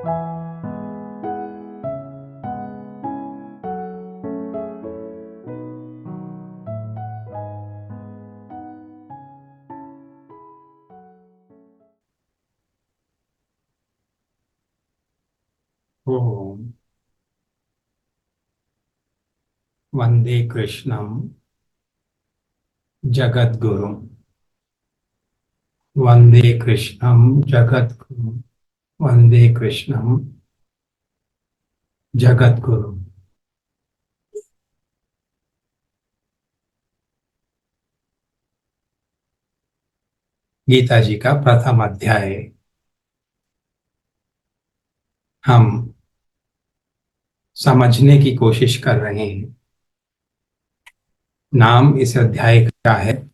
ओम वंदे कृष्णम जगद्गुरुम। वंदे कृष्णम जगद्गुरुम। वंदे कृष्णम जगद्गुरुम। गीता जी का प्रथम अध्याय हम समझने की कोशिश कर रहे हैं। नाम इस अध्याय का है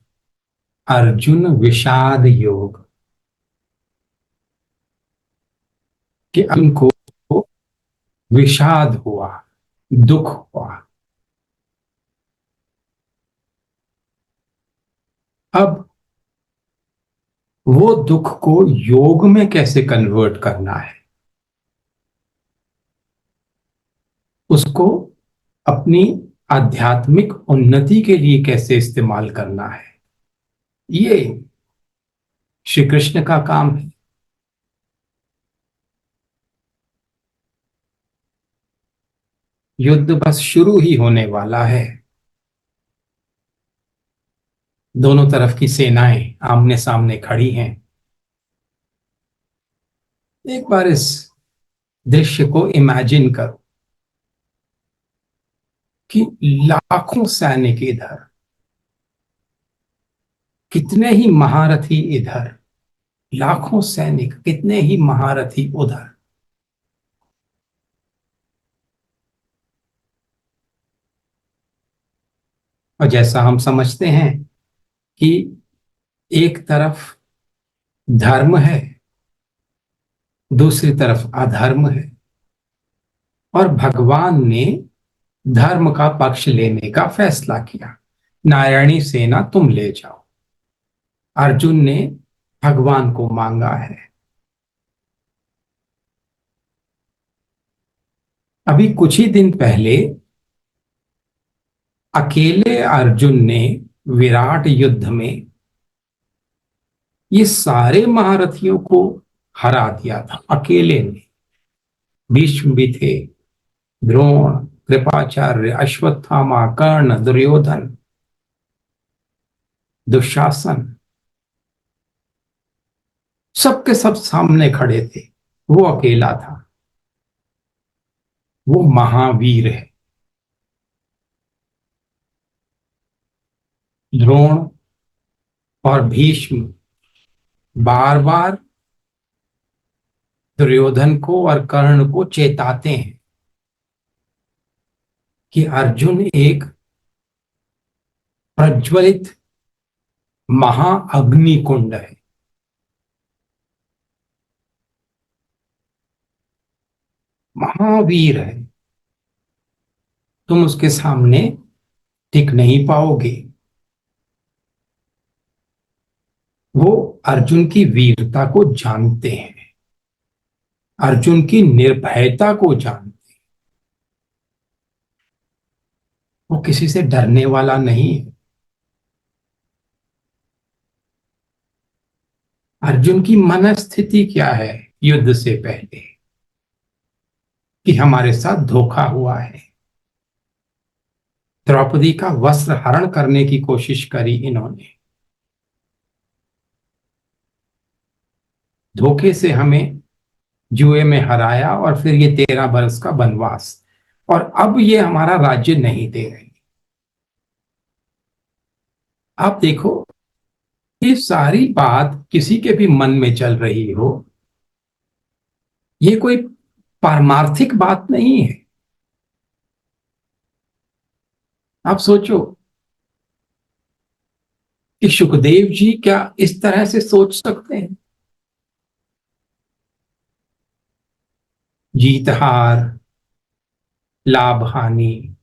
अर्जुन विषाद योग। कि अर्जुन को विषाद हुआ, दुख हुआ। अब वो दुख को योग में कैसे कन्वर्ट करना है, उसको अपनी आध्यात्मिक उन्नति के लिए कैसे इस्तेमाल करना है, ये श्री कृष्ण का काम है। युद्ध बस शुरू ही होने वाला है। दोनों तरफ की सेनाएं आमने सामने खड़ी हैं। एक बार इस दृश्य को इमेजिन करो कि लाखों सैनिक इधर, कितने ही महारथी इधर, लाखों सैनिक कितने ही महारथी उधर। और जैसा हम समझते हैं कि एक तरफ धर्म है, दूसरी तरफ अधर्म है, और भगवान ने धर्म का पक्ष लेने का फैसला किया। नारायणी सेना तुम ले जाओ। अर्जुन ने भगवान को मांगा है। अभी कुछ ही दिन पहले अकेले अर्जुन ने विराट युद्ध में ये सारे महारथियों को हरा दिया था, अकेले ने। भीष्म भी थे, द्रोण, कृपाचार्य, अश्वत्थामा, कर्ण, दुर्योधन, दुशासन, सबके सब सामने खड़े थे। वो अकेला था। वो महावीर है। द्रोण और भीष्म बार बार दुर्योधन को और कर्ण को चेताते हैं कि अर्जुन एक प्रज्वलित महाअग्नि कुंड है। महावीर है। तुम उसके सामने टिक नहीं पाओगे। वो अर्जुन की वीरता को जानते हैं, अर्जुन की निर्भयता को जानते। वो किसी से डरने वाला नहीं है। अर्जुन की मनस्थिति क्या है युद्ध से पहले, कि हमारे साथ धोखा हुआ है। द्रौपदी का वस्त्र हरण करने की कोशिश करी इन्होंने। धोखे से हमें जुए में हराया, और फिर ये 13 वर्ष का वनवास, और अब ये हमारा राज्य नहीं दे रहे। आप देखो, ये सारी बात किसी के भी मन में चल रही हो, ये कोई पारमार्थिक बात नहीं है। आप सोचो कि सुखदेव जी क्या इस तरह से सोच सकते हैं? जीत हार, लाभ हानि,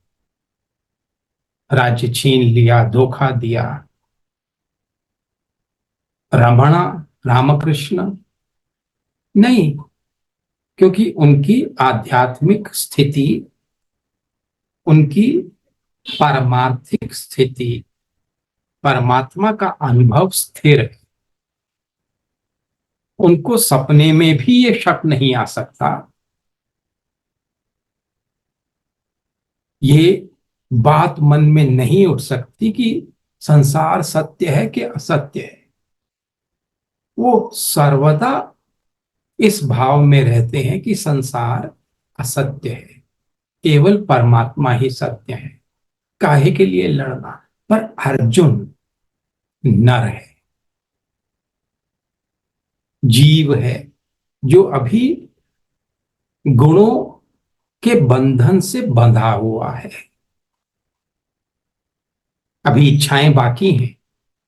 राज्य छीन लिया, धोखा दिया, रमणा, रामकृष्ण नहीं। क्योंकि उनकी आध्यात्मिक स्थिति, उनकी पारमार्थिक स्थिति, परमात्मा का अनुभव स्थिर है। उनको सपने में भी ये शक नहीं आ सकता, ये बात मन में नहीं उठ सकती कि संसार सत्य है कि असत्य है। वो सर्वदा इस भाव में रहते हैं कि संसार असत्य है, केवल परमात्मा ही सत्य है। काहे के लिए लड़ना? पर अर्जुन नर है, जीव है, जो अभी गुणों के बंधन से बंधा हुआ है। अभी इच्छाएं बाकी हैं,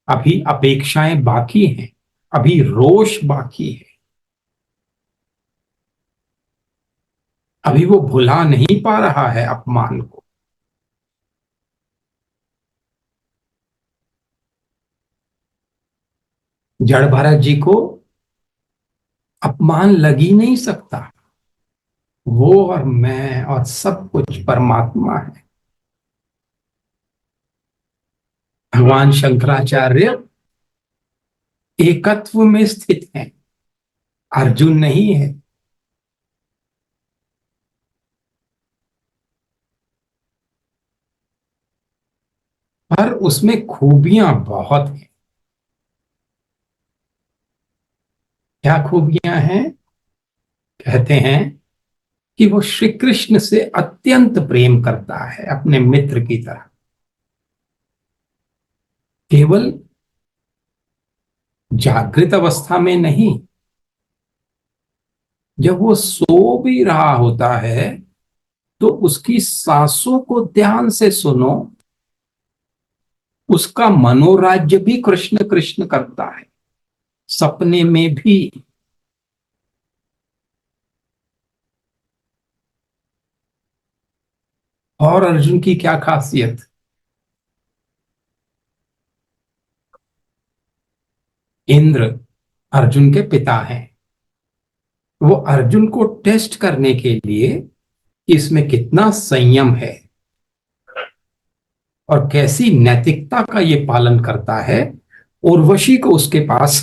अभी अपेक्षाएं बाकी हैं, अभी रोष बाकी है, अभी वो भुला नहीं पा रहा है अपमान को। जड़ भरत जी को अपमान लग ही नहीं सकता। वो और मैं और सब कुछ परमात्मा है। भगवान शंकराचार्य एकत्व में स्थित हैं, अर्जुन नहीं है। पर उसमें खूबियां बहुत हैं। क्या खूबियां हैं? कहते हैं कि वो श्री कृष्ण से अत्यंत प्रेम करता है, अपने मित्र की तरह। केवल जागृत अवस्था में नहीं, जब वो सो भी रहा होता है तो उसकी सांसों को ध्यान से सुनो, उसका मनोराज्य भी कृष्ण कृष्ण करता है, सपने में भी। और अर्जुन की क्या खासियत? इंद्र अर्जुन के पिता हैं। वो अर्जुन को टेस्ट करने के लिए कि इसमें कितना संयम है और कैसी नैतिकता का ये पालन करता है, उर्वशी को उसके पास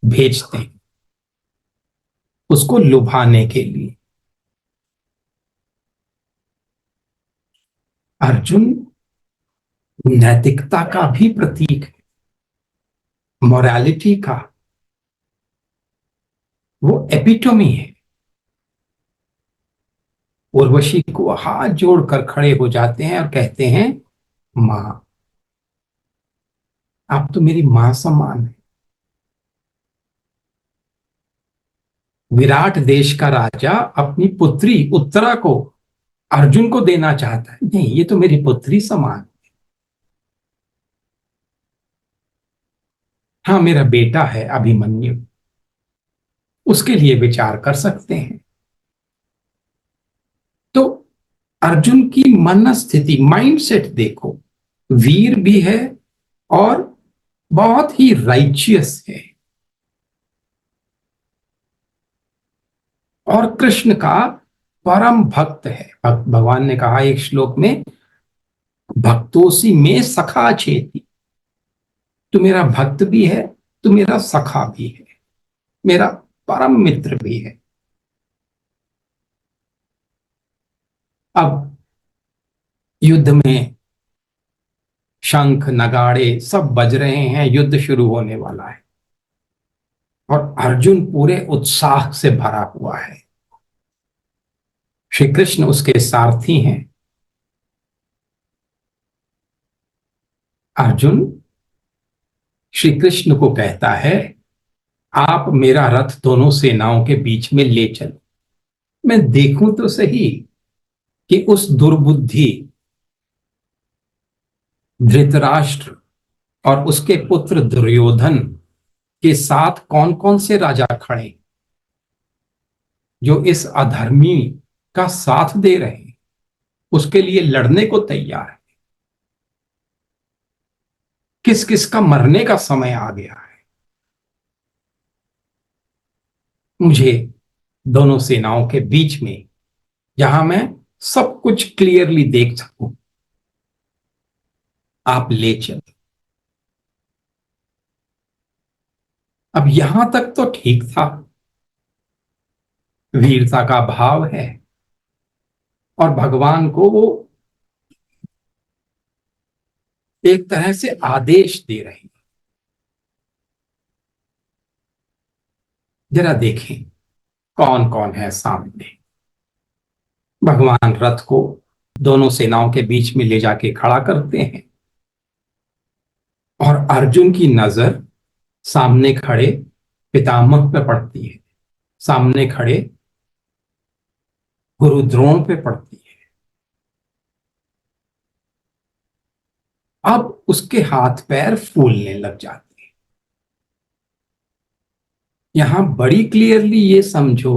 भेजते हैं, उसको लुभाने के लिए। अर्जुन नैतिकता का भी प्रतीक है, मोरालिटी का वो एपिटोमी है। उर्वशी को हाथ जोड़कर खड़े हो जाते हैं और कहते हैं, मां, आप तो मेरी मां समान है। विराट देश का राजा अपनी पुत्री उत्तरा को अर्जुन को देना चाहता है, नहीं, ये तो मेरी पुत्री समान। हाँ, मेरा बेटा है अभिमन्यु, उसके लिए विचार कर सकते हैं। तो अर्जुन की मन स्थिति, माइंडसेट देखो, वीर भी है और बहुत ही राइचियस है। और कृष्ण का परम भक्त है। भगवान ने कहा एक श्लोक में, भक्तोसी में सखा चेती। तू मेरा भक्त भी है, तू मेरा सखा भी है, मेरा परम मित्र भी है। अब युद्ध में शंख नगाड़े सब बज रहे हैं, युद्ध शुरू होने वाला है और अर्जुन पूरे उत्साह से भरा हुआ है। श्री कृष्ण उसके सारथी हैं। अर्जुन श्री कृष्ण को कहता है, आप मेरा रथ दोनों सेनाओं के बीच में ले चलो, मैं देखूं तो सही कि उस दुर्बुद्धि धृतराष्ट्र और उसके पुत्र दुर्योधन के साथ कौन कौन से राजा खड़े जो इस अधर्मी का साथ दे रहे हैं, उसके लिए लड़ने को तैयार है। किस किस का मरने का समय आ गया है। मुझे दोनों सेनाओं के बीच में, जहां मैं सब कुछ क्लियरली देख सकूं, आप ले चलो। अब यहां तक तो ठीक था, वीरता का भाव है, और भगवान को वो एक तरह से आदेश दे रहे हैं। जरा देखें कौन कौन है सामने। भगवान रथ को दोनों सेनाओं के बीच में ले जाके खड़ा करते हैं, और अर्जुन की नजर सामने खड़े पितामह पे पड़ती है, सामने खड़े गुरु द्रोण पे पड़ती है। अब उसके हाथ पैर फूलने लग जाते हैं। यहां बड़ी क्लियरली ये समझो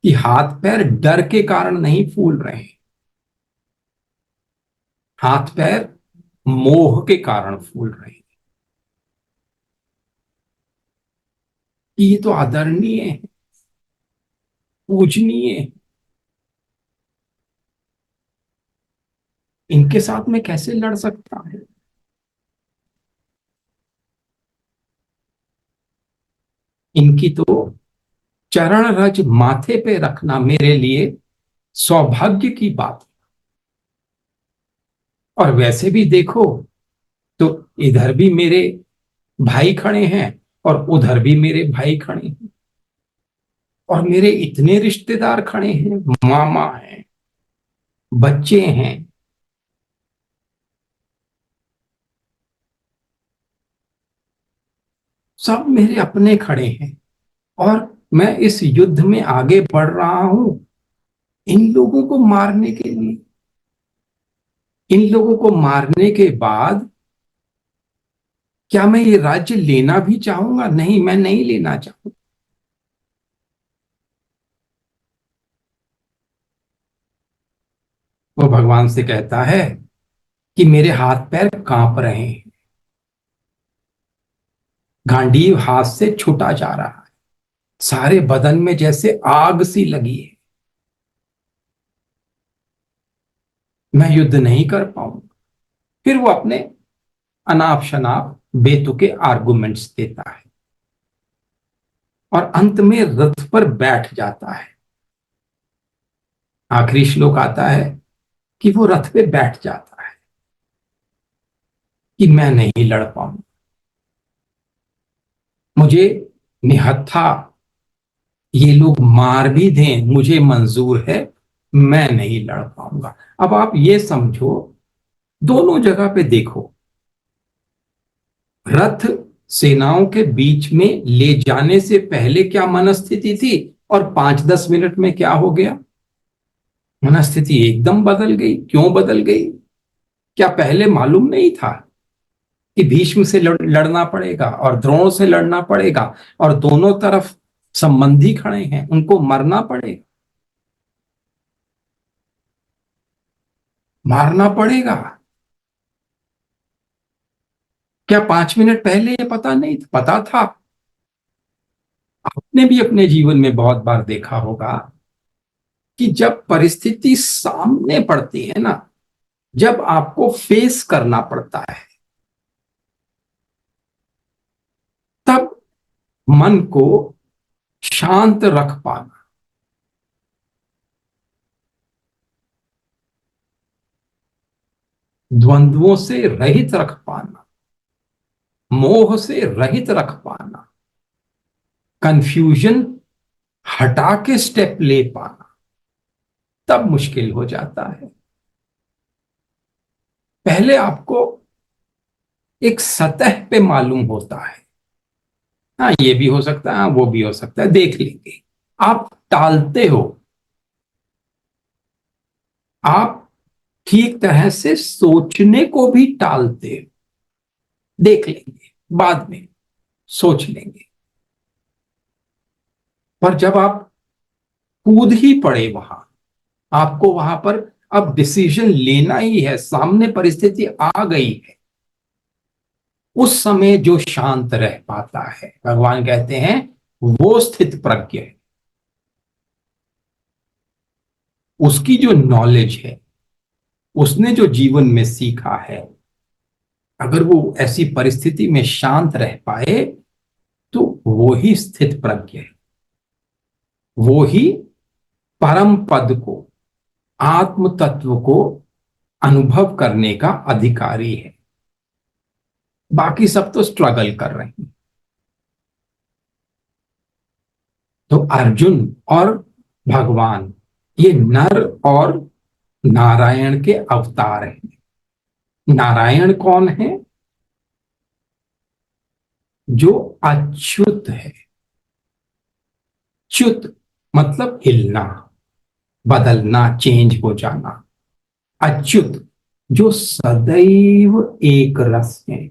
कि हाथ पैर डर के कारण नहीं फूल रहे हैं, हाथ पैर मोह के कारण फूल रहे हैं। ये तो आदरणीय है, पूजनीय है, इनके साथ में कैसे लड़ सकता है। इनकी तो चरण रज माथे पे रखना मेरे लिए सौभाग्य की बात है। और वैसे भी देखो तो इधर भी मेरे भाई खड़े हैं और उधर भी मेरे भाई खड़े हैं, और मेरे इतने रिश्तेदार खड़े हैं, मामा हैं, बच्चे हैं, सब मेरे अपने खड़े हैं, और मैं इस युद्ध में आगे बढ़ रहा हूं इन लोगों को मारने के लिए। इन लोगों को मारने के बाद क्या मैं ये राज्य लेना भी चाहूंगा? नहीं, मैं नहीं लेना चाहूंगा। वो भगवान से कहता है कि मेरे हाथ पैर कांप रहे हैं, गांडीव हाथ से छूटा जा रहा है, सारे बदन में जैसे आग सी लगी है, मैं युद्ध नहीं कर पाऊंगा। फिर वो अपने अनाप शनाप बेतुके आर्गुमेंट्स देता है, और अंत में रथ पर बैठ जाता है। आखिरी श्लोक आता है कि वो रथ पे बैठ जाता है कि मैं नहीं लड़ पाऊंगा, मुझे निहत्था ये लोग मार भी दें मुझे मंजूर है, मैं नहीं लड़ पाऊंगा। अब आप ये समझो, दोनों जगह पे देखो, रथ सेनाओं के बीच में ले जाने से पहले क्या मनस्थिति थी, और 5-10 मिनट में क्या हो गया, मनस्थिति एकदम बदल गई। क्यों बदल गई? क्या पहले मालूम नहीं था कि भीष्म से लड़ना पड़ेगा और द्रोण से लड़ना पड़ेगा, और दोनों तरफ संबंधी खड़े हैं, उनको मरना पड़ेगा, मारना पड़ेगा? क्या 5 मिनट पहले ये पता नहीं था? पता था। आपने भी अपने जीवन में बहुत बार देखा होगा कि जब परिस्थिति सामने पड़ती है ना, जब आपको फेस करना पड़ता है, तब मन को शांत रख पाना, द्वंद्वों से रहित रख पाना, मोह से रहित रख पाना, कंफ्यूजन हटा के स्टेप ले पाना, तब मुश्किल हो जाता है। पहले आपको एक सतह पे मालूम होता है, हाँ ये भी हो सकता है, हाँ वो भी हो सकता है, देख लेंगे। आप टालते हो, आप ठीक तरह से सोचने को भी टालते हो। देख लेंगे, बाद में सोच लेंगे। पर जब आप कूद ही पड़े वहां, आपको वहां पर अब डिसीजन लेना ही है, सामने परिस्थिति आ गई है, उस समय जो शांत रह पाता है, भगवान कहते हैं वो स्थित प्रज्ञ है। उसकी जो नॉलेज है, उसने जो जीवन में सीखा है, अगर वो ऐसी परिस्थिति में शांत रह पाए तो वो ही स्थित प्रज्ञ है, वो ही परम पद को, आत्म तत्व को अनुभव करने का अधिकारी है। बाकी सब तो स्ट्रगल कर रहे हैं। तो अर्जुन और भगवान, ये नर और नारायण के अवतार हैं। नारायण कौन है? जो अच्युत है। च्युत मतलब हिलना, बदलना, चेंज हो जाना। अच्युत जो सदैव एक रस है,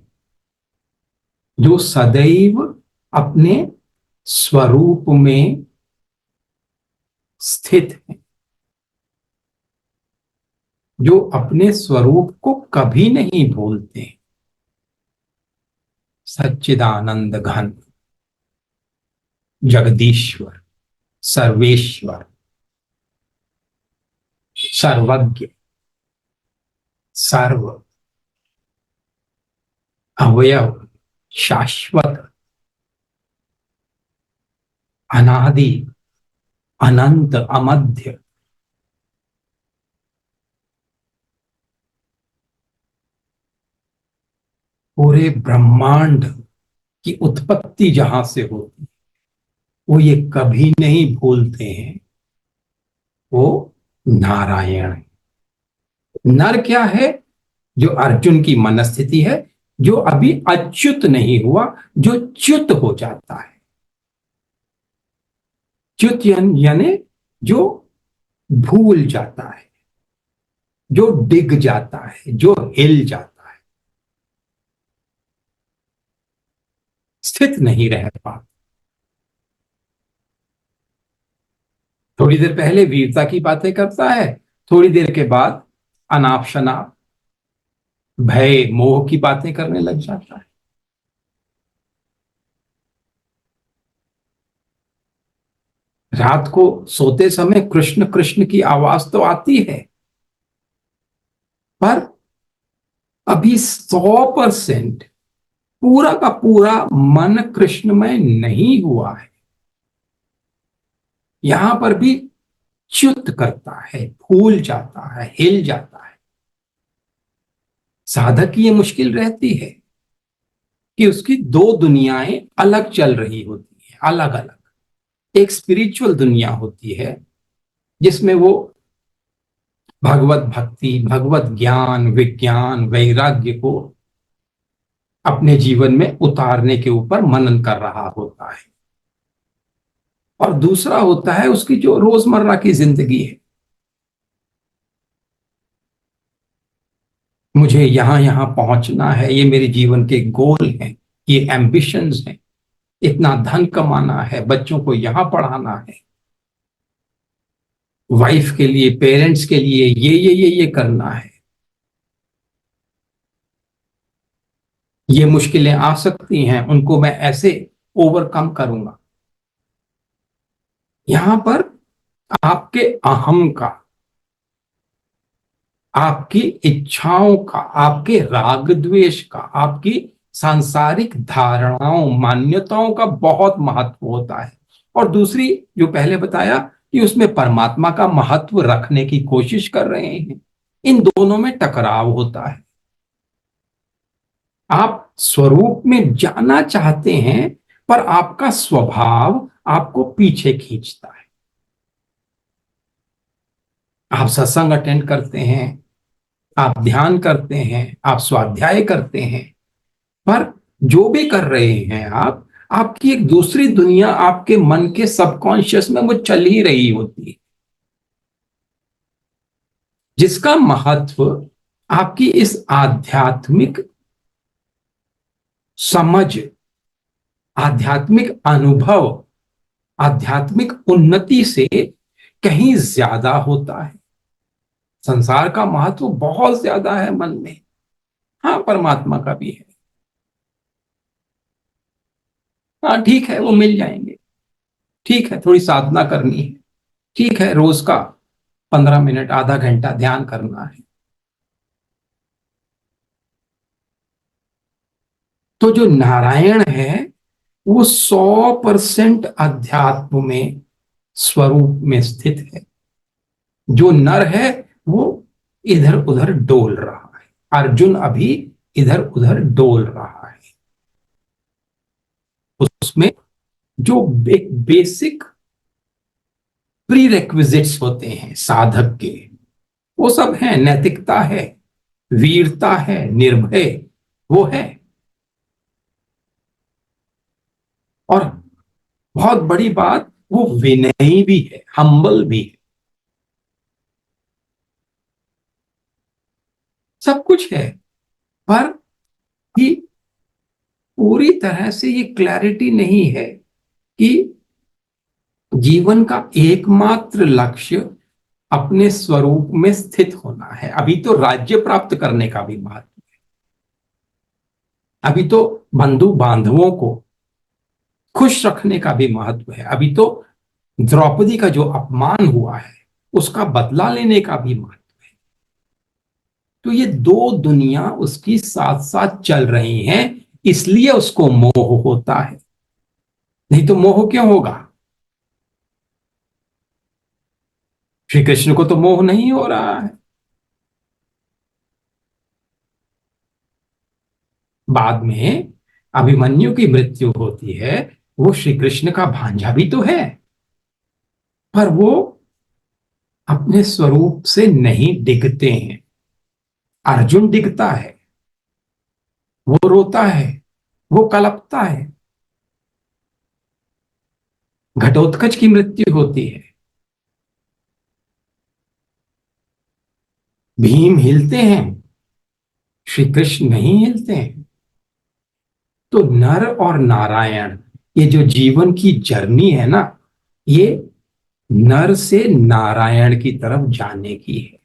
जो सदैव अपने स्वरूप में स्थित है, जो अपने स्वरूप को कभी नहीं भूलते। सच्चिदानंद घन, जगदीश्वर, सर्वेश्वर, सर्वज्ञ, सर्व, अवयव, शाश्वत, अनादि, अनंत, अमध्य, पूरे ब्रह्मांड की उत्पत्ति जहां से होती है, वो ये कभी नहीं भूलते हैं। वो नारायण है। नर क्या है? जो अर्जुन की मनस्थिति है, जो अभी अच्युत नहीं हुआ, जो च्युत हो जाता है। च्युत यानी जो भूल जाता है, जो डिग जाता है, जो हिल जाता है, स्थित नहीं रह पाता। थोड़ी देर पहले वीरता की बातें करता है, थोड़ी देर के बाद अनाप शनाप, भय, मोह की बातें करने लग जाता है। रात को सोते समय कृष्ण कृष्ण की आवाज तो आती है, पर अभी 100% पूरा का पूरा मन कृष्णमय नहीं हुआ है। यहां पर भी च्युत करता है, भूल जाता है, हिल जाता है। साधक की यह मुश्किल रहती है कि उसकी दो दुनियाएं अलग चल रही होती है, अलग अलग। एक स्पिरिचुअल दुनिया होती है जिसमें वो भगवत भक्ति, भगवत ज्ञान, विज्ञान, वैराग्य को अपने जीवन में उतारने के ऊपर मनन कर रहा होता है। और दूसरा होता है उसकी जो रोजमर्रा की जिंदगी है। मुझे यहां यहां पहुंचना है, ये मेरे जीवन के गोल हैं, ये एम्बिशंस हैं, इतना धन कमाना है, बच्चों को यहां पढ़ाना है, वाइफ के लिए, पेरेंट्स के लिए ये करना है। ये मुश्किलें आ सकती हैं, उनको मैं ऐसे ओवरकम करूंगा। यहां पर आपके अहम का, आपकी इच्छाओं का, आपके राग द्वेष का, आपकी सांसारिक धारणाओं, मान्यताओं का बहुत महत्व होता है। और दूसरी जो पहले बताया कि उसमें परमात्मा का महत्व रखने की कोशिश कर रहे हैं, इन दोनों में टकराव होता है। आप स्वरूप में जाना चाहते हैं, पर आपका स्वभाव आपको पीछे खींचता है। आप सत्संग अटेंड करते हैं, आप ध्यान करते हैं, आप स्वाध्याय करते हैं, पर जो भी कर रहे हैं आप, आपकी एक दूसरी दुनिया आपके मन के सबकॉन्शियस में वो चल ही रही होती है, जिसका महत्व आपकी इस आध्यात्मिक समझ, आध्यात्मिक अनुभव, आध्यात्मिक उन्नति से कहीं ज्यादा होता है। संसार का महत्व बहुत ज्यादा है मन में, हाँ परमात्मा का भी है। हाँ ठीक है, वो मिल जाएंगे। ठीक है, थोड़ी साधना करनी है। ठीक है, रोज का 15 मिनट आधा घंटा ध्यान करना है। तो जो नारायण है वो 100% अध्यात्म में स्वरूप में स्थित है। जो नर है वो इधर उधर डोल रहा है। अर्जुन अभी इधर उधर डोल रहा है। उसमें जो एक बेसिक प्री रेक्विजिट्स होते हैं साधक के, वो सब है। नैतिकता है, वीरता है, निर्भय वो है, और बहुत बड़ी बात वो विनयी भी है, हम्बल भी है। सब कुछ है, पर ही पूरी तरह से ये क्लैरिटी नहीं है कि जीवन का एकमात्र लक्ष्य अपने स्वरूप में स्थित होना है। अभी तो राज्य प्राप्त करने का भी महत्व, अभी तो बंधु बांधवों को खुश रखने का भी महत्व है, अभी तो द्रौपदी का जो अपमान हुआ है उसका बदला लेने का भी महत्व है। तो ये दो दुनिया उसकी साथ साथ चल रही हैं, इसलिए उसको मोह होता है। नहीं तो मोह क्यों होगा? श्री कृष्ण को तो मोह नहीं हो रहा है। बाद में अभिमन्यु की मृत्यु होती है, वो श्री कृष्ण का भांजा भी तो है, पर वो अपने स्वरूप से नहीं डिगते हैं। अर्जुन डिगता है, वो रोता है, वो कलपता है। घटोत्कच की मृत्यु होती है, भीम हिलते हैं, श्री कृष्ण नहीं हिलते हैं। तो नर और नारायण, ये जो जीवन की जर्नी है ना, ये नर से नारायण की तरफ जाने की है।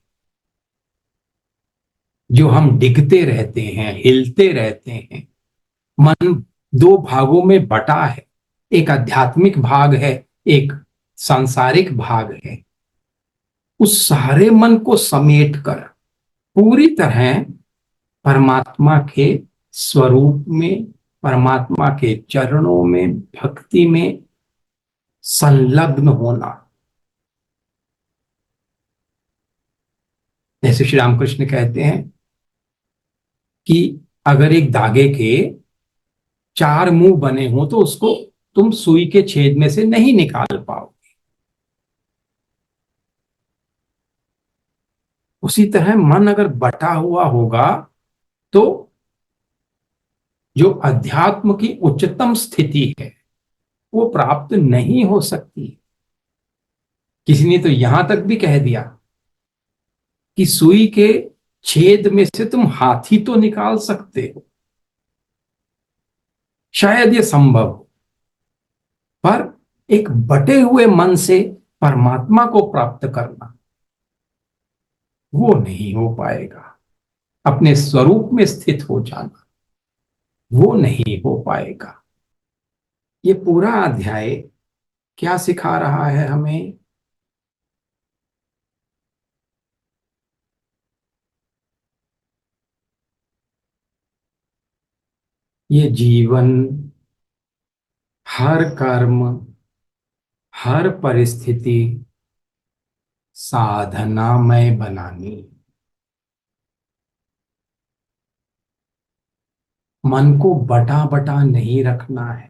जो हम डिगते रहते हैं, हिलते रहते हैं। मन दो भागों में बटा है, एक आध्यात्मिक भाग है, एक सांसारिक भाग है। उस सारे मन को समेट कर पूरी तरह परमात्मा के स्वरूप में, परमात्मा के चरणों में, भक्ति में संलग्न होना। जैसे श्री रामकृष्ण कहते हैं कि अगर एक धागे के 4 मुंह बने हो तो उसको तुम सुई के छेद में से नहीं निकाल पाओ। उसी तरह मन अगर बटा हुआ होगा तो जो अध्यात्म की उच्चतम स्थिति है वो प्राप्त नहीं हो सकती। किसी ने तो यहां तक भी कह दिया कि सुई के छेद में से तुम हाथी तो निकाल सकते हो, शायद ये संभव हो, पर एक बटे हुए मन से परमात्मा को प्राप्त करना वो नहीं हो पाएगा। अपने स्वरूप में स्थित हो जाना वो नहीं हो पाएगा। ये पूरा अध्याय क्या सिखा रहा है हमें? ये जीवन, हर कर्म, हर परिस्थिति साधनामय बनानी। मन को बटा बटा नहीं रखना है।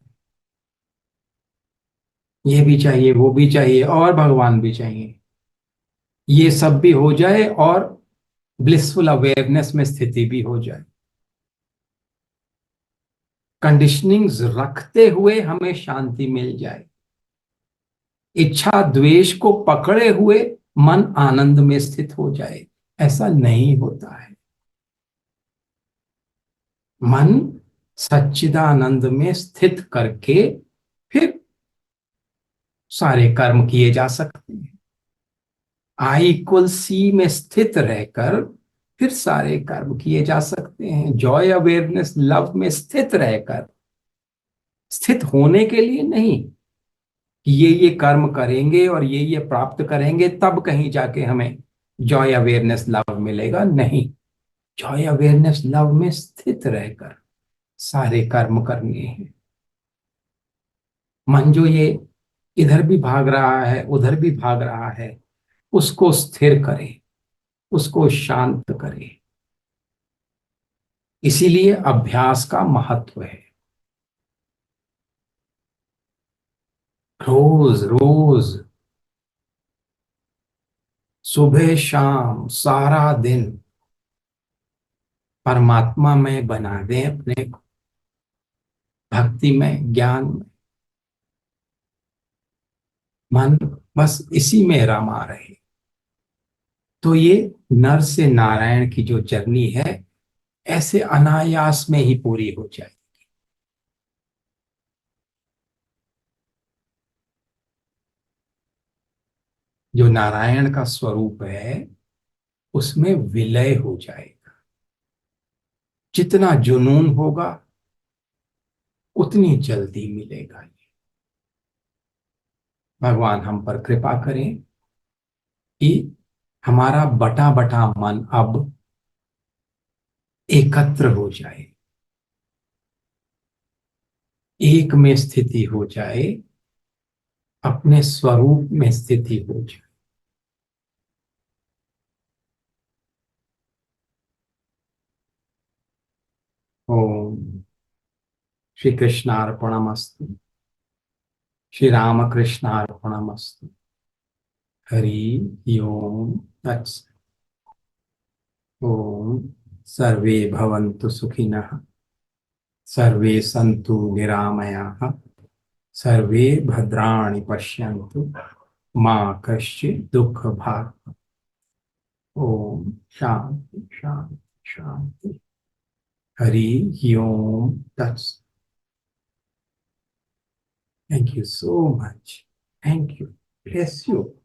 ये भी चाहिए, वो भी चाहिए, और भगवान भी चाहिए। ये सब भी हो जाए और ब्लिसफुल अवेयरनेस में स्थिति भी हो जाए। कंडीशनिंग्स रखते हुए हमें शांति मिल जाए। इच्छा द्वेष को पकड़े हुए मन आनंद में स्थित हो जाए, ऐसा नहीं होता है। मन सच्चिदानंद में स्थित करके फिर सारे कर्म किए जा सकते हैं। I=C में स्थित रहकर फिर सारे कर्म किए जा सकते हैं। जॉय अवेयरनेस लव में स्थित रहकर, स्थित होने के लिए नहीं, कि ये कर्म करेंगे और ये प्राप्त करेंगे तब कहीं जाके हमें जॉय अवेयरनेस लव मिलेगा। नहीं, जॉय अवेयरनेस लव में स्थित रहकर सारे कर्म करने हैं। मन जो ये इधर भी भाग रहा है उधर भी भाग रहा है, उसको स्थिर करें, उसको शांत करें। इसीलिए अभ्यास का महत्व है। रोज रोज सुबह शाम सारा दिन परमात्मा में बना दें अपने को, भक्ति में, ज्ञान में। मन बस इसी में रमा रहे, तो ये नर से नारायण की जो जर्नी है ऐसे अनायास में ही पूरी हो जाए। जो नारायण का स्वरूप है उसमें विलय हो जाएगा। जितना जुनून होगा उतनी जल्दी मिलेगा। भगवान हम पर कृपा करें कि हमारा बटा बटा मन अब एकत्र हो जाए, एक में स्थिति हो जाए, अपने स्वरूप में स्थिति हो जाए। ओम श्री कृष्णार्पणमस्तु। श्री रामकृष्णार्पणमस्तु। हरि ओम तत्सत्। ओम सर्वे भवन्तु सुखिनः, सर्वे सन्तु निरामयाः, सर्वे भद्राणि पश्यन्तु, मा कश्चित् दुःखभाग्। ओम शांति शांति शांति। हरि ओम तत्सत्। Thank you so much. Thank you. Bless you.